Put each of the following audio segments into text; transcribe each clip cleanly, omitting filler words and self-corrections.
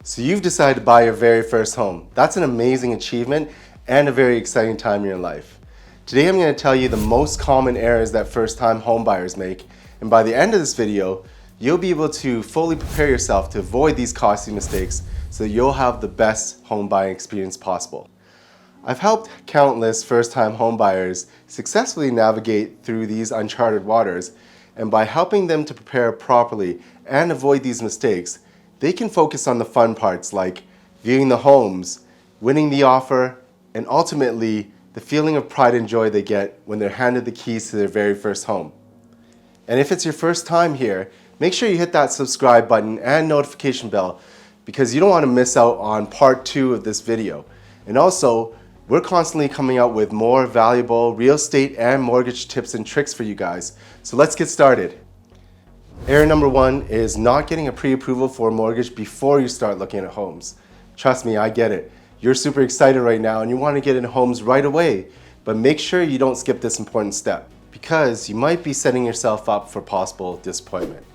So you've decided to buy your very first home. That's an amazing achievement and a very exciting time in your life. Today I'm going to tell you the most common errors that first-time home buyers make, and by the end of this video, you'll be able to fully prepare yourself to avoid these costly mistakes so that you'll have the best home buying experience possible. I've helped countless first-time home buyers successfully navigate through these uncharted waters, and by helping them to prepare properly and avoid these mistakes, they can focus on the fun parts like viewing the homes, winning the offer, and ultimately the feeling of pride and joy they get when they're handed the keys to their very first home. And if it's your first time here, make sure you hit that subscribe button and notification bell because you don't want to miss out on part 2 of this video. And also, we're constantly coming out with more valuable real estate and mortgage tips and tricks for you guys. So let's get started. Error number 1 is not getting a pre-approval for a mortgage before you start looking at homes. Trust me, I get it. You're super excited right now and you want to get in homes right away, but make sure you don't skip this important step because you might be setting yourself up for possible disappointment.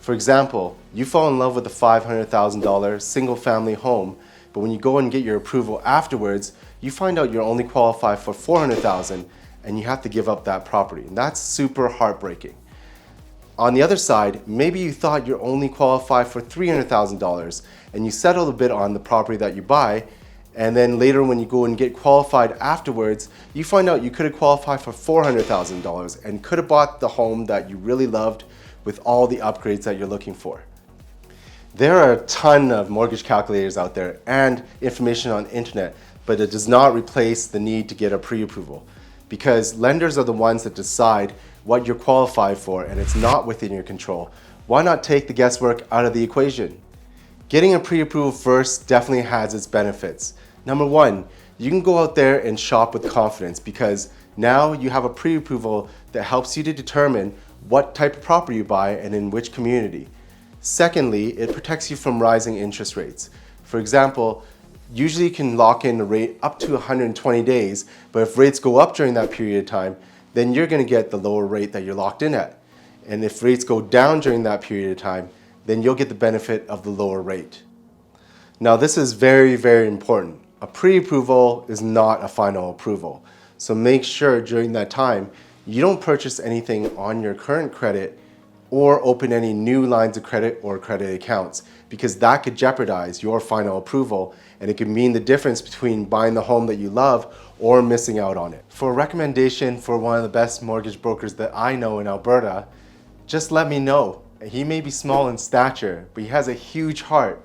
For example, you fall in love with a $500,000 single-family home, but when you go and get your approval afterwards, you find out you're only qualified for $400,000 and you have to give up that property. And that's super heartbreaking. On the other side, maybe you thought you're only qualified for $300,000 and you settled a bit on the property that you buy, and then later when you go and get qualified afterwards, you find out you could have qualified for $400,000 and could have bought the home that you really loved with all the upgrades that you're looking for. There are a ton of mortgage calculators out there and information on the internet, but it does not replace the need to get a pre-approval because lenders are the ones that decide what you're qualified for and it's not within your control. Why not take the guesswork out of the equation? Getting a pre-approval first definitely has its benefits. Number 1, you can go out there and shop with confidence because now you have a pre-approval that helps you to determine what type of property you buy and in which community. Secondly, it protects you from rising interest rates. For example, usually you can lock in a rate up to 120 days, but if rates go up during that period of time, then you're going to get the lower rate that you're locked in at. And if rates go down during that period of time, then you'll get the benefit of the lower rate. Now this is very, very important. A pre-approval is not a final approval. So make sure during that time, you don't purchase anything on your current credit or open any new lines of credit or credit accounts because that could jeopardize your final approval and it could mean the difference between buying the home that you love or missing out on it. For a recommendation for one of the best mortgage brokers that I know in Alberta, just let me know. He may be small in stature, but he has a huge heart.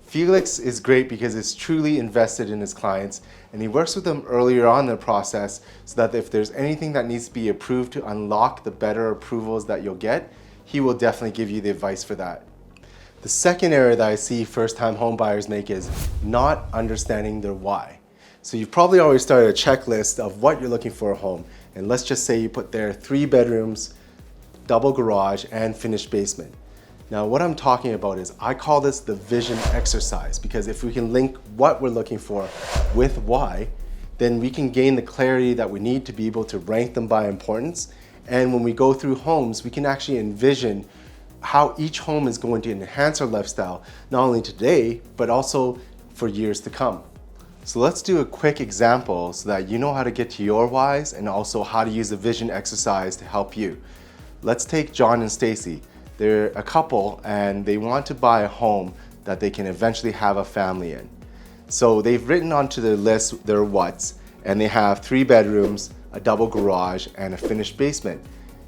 Felix is great because he's truly invested in his clients and he works with them earlier on in the process so that if there's anything that needs to be approved to unlock the better approvals that you'll get, he will definitely give you the advice for that. The second error that I see first-time home buyers make is not understanding their why. So you've probably already started a checklist of what you're looking for a home, and let's just say you put there 3 bedrooms, double garage, and finished basement. Now what I'm talking about is I call this the vision exercise because if we can link what we're looking for with why, then we can gain the clarity that we need to be able to rank them by importance. And when we go through homes, we can actually envision how each home is going to enhance our lifestyle, not only today, but also for years to come. So let's do a quick example so that you know how to get to your whys and also how to use the vision exercise to help you. Let's take John and Stacy. They're a couple and they want to buy a home that they can eventually have a family in. So they've written onto their list their whats, and they have 3 bedrooms, a double garage, and a finished basement.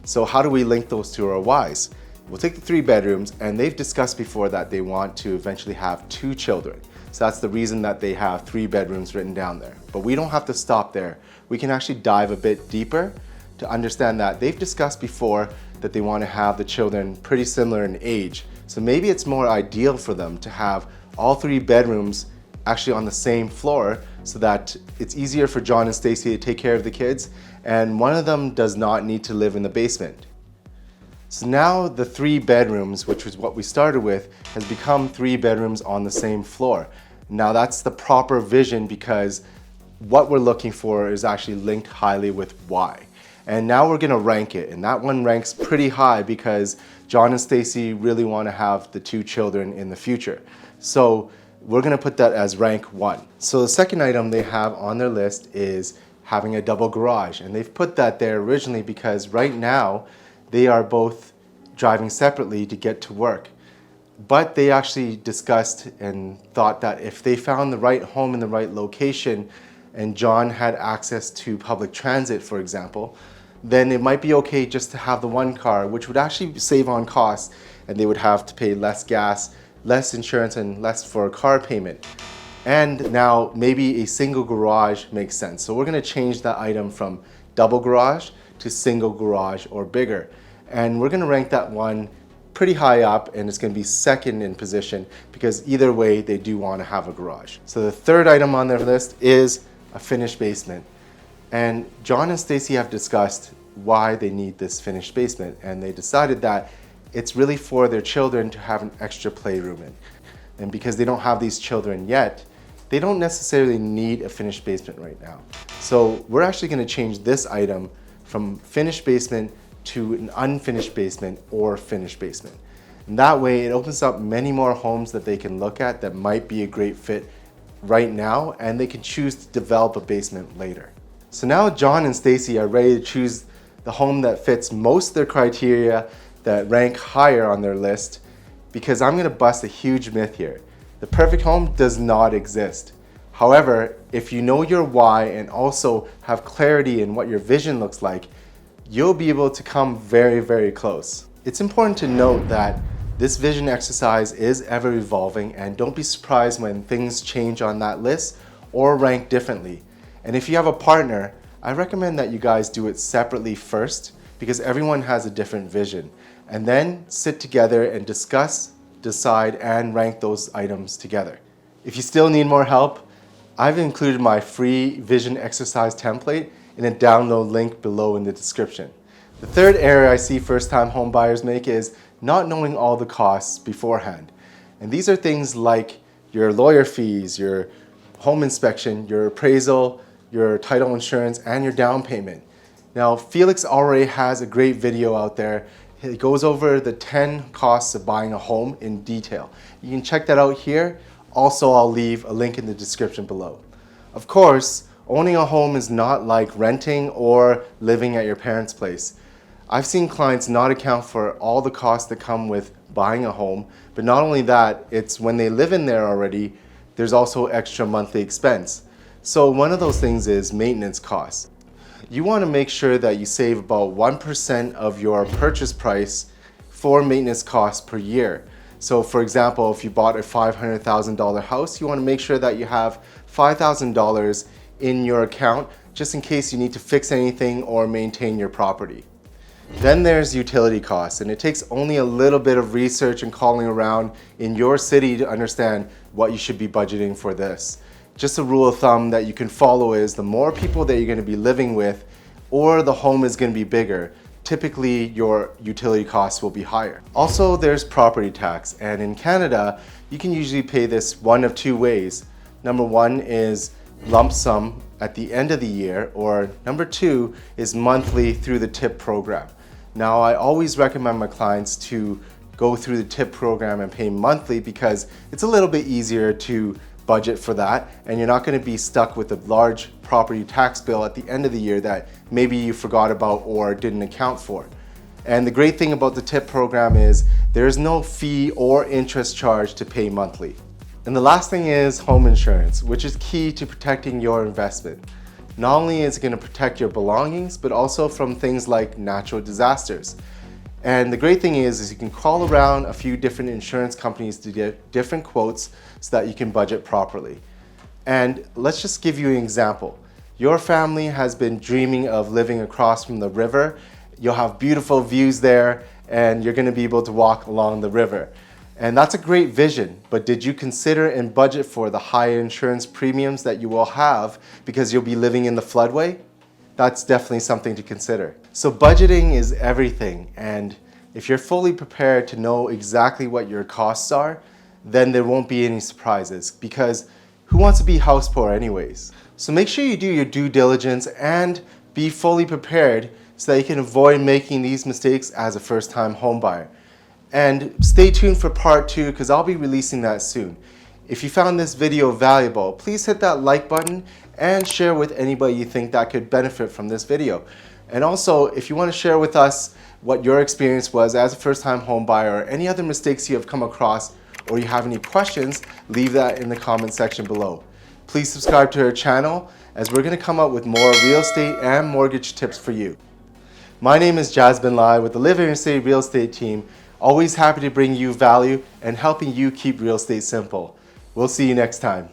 So how do we link those to our whys? We'll take the 3 bedrooms, and they've discussed before that they want to eventually have 2 children. So that's the reason that they have 3 bedrooms written down there. But we don't have to stop there. We can actually dive a bit deeper to understand that they've discussed before that they want to have the children pretty similar in age. So maybe it's more ideal for them to have all 3 bedrooms actually on the same floor so that it's easier for John and Stacy to take care of the kids, and one of them does not need to live in the basement. So now the 3 bedrooms, which was what we started with, has become 3 bedrooms on the same floor. Now that's the proper vision because what we're looking for is actually linked highly with why. And now we're gonna rank it, and that one ranks pretty high because John and Stacy really wanna have the 2 children in the future. So we're going to put that as rank 1. So the second item they have on their list is having a double garage. And they've put that there originally because right now they are both driving separately to get to work. But they actually discussed and thought that if they found the right home in the right location and John had access to public transit, for example, then it might be okay just to have the one car, which would actually save on costs, and they would have to pay less gas, less insurance, and less for a car payment. And now maybe a single garage makes sense. So we're going to change that item from double garage to single garage or bigger. And we're going to rank that one pretty high up, and it's going to be second in position because either way they do want to have a garage. So the third item on their list is a finished basement. And John and Stacy have discussed why they need this finished basement, and they decided that it's really for their children to have an extra playroom in. And because they don't have these children yet, they don't necessarily need a finished basement right now. So we're actually going to change this item from finished basement to an unfinished basement or finished basement. And that way it opens up many more homes that they can look at that might be a great fit right now, and they can choose to develop a basement later. So now John and Stacy are ready to choose the home that fits most of their criteria that rank higher on their list, because I'm going to bust a huge myth here. The perfect home does not exist. However, if you know your why and also have clarity in what your vision looks like, you'll be able to come very, very close. It's important to note that this vision exercise is ever evolving, and don't be surprised when things change on that list or rank differently. And if you have a partner, I recommend that you guys do it separately first, because everyone has a different vision, and then sit together and discuss, decide, and rank those items together. If you still need more help, I've included my free vision exercise template in a download link below in the description. The third error I see first-time home buyers make is not knowing all the costs beforehand. And these are things like your lawyer fees, your home inspection, your appraisal, your title insurance, and your down payment. Now, Felix already has a great video out there. It goes over the 10 costs of buying a home in detail. You can check that out here. Also, I'll leave a link in the description below. Of course, owning a home is not like renting or living at your parents' place. I've seen clients not account for all the costs that come with buying a home, but not only that, it's when they live in there already, there's also extra monthly expense. So one of those things is maintenance costs. You want to make sure that you save about 1% of your purchase price for maintenance costs per year. So for example, if you bought a $500,000 house, you want to make sure that you have $5,000 in your account just in case you need to fix anything or maintain your property. Then there's utility costs, and it takes only a little bit of research and calling around in your city to understand what you should be budgeting for this. Just a rule of thumb that you can follow is the more people that you're going to be living with or the home is going to be bigger, typically your utility costs will be higher. Also, there's property tax, and in Canada, you can usually pay this one of two ways. Number one is lump sum at the end of the year, or number two is monthly through the TIP program. Now, I always recommend my clients to go through the TIP program and pay monthly because it's a little bit easier to budget for that, and you're not going to be stuck with a large property tax bill at the end of the year that maybe you forgot about or didn't account for. And the great thing about the TIP program is there's no fee or interest charge to pay monthly. And the last thing is home insurance, which is key to protecting your investment. Not only is it going to protect your belongings, but also from things like natural disasters. And the great thing is you can call around a few different insurance companies to get different quotes so that you can budget properly. And let's just give you an example. Your family has been dreaming of living across from the river. You'll have beautiful views there, and you're going to be able to walk along the river. And that's a great vision, but did you consider and budget for the higher insurance premiums that you will have because you'll be living in the floodway? That's definitely something to consider. So budgeting is everything, and if you're fully prepared to know exactly what your costs are, then there won't be any surprises, because who wants to be house poor anyways? So make sure you do your due diligence and be fully prepared so that you can avoid making these mistakes as a first-time home buyer. And stay tuned for part 2 because I'll be releasing that soon. If you found this video valuable, please hit that like button and share with anybody you think that could benefit from this video. And also, if you want to share with us what your experience was as a first-time home buyer or any other mistakes you have come across, or you have any questions, leave that in the comment section below. Please subscribe to our channel as we're going to come up with more real estate and mortgage tips for you. My name is Jasmine Lai with the LiveInnerCity real estate team, always happy to bring you value and helping you keep real estate simple. We'll see you next time.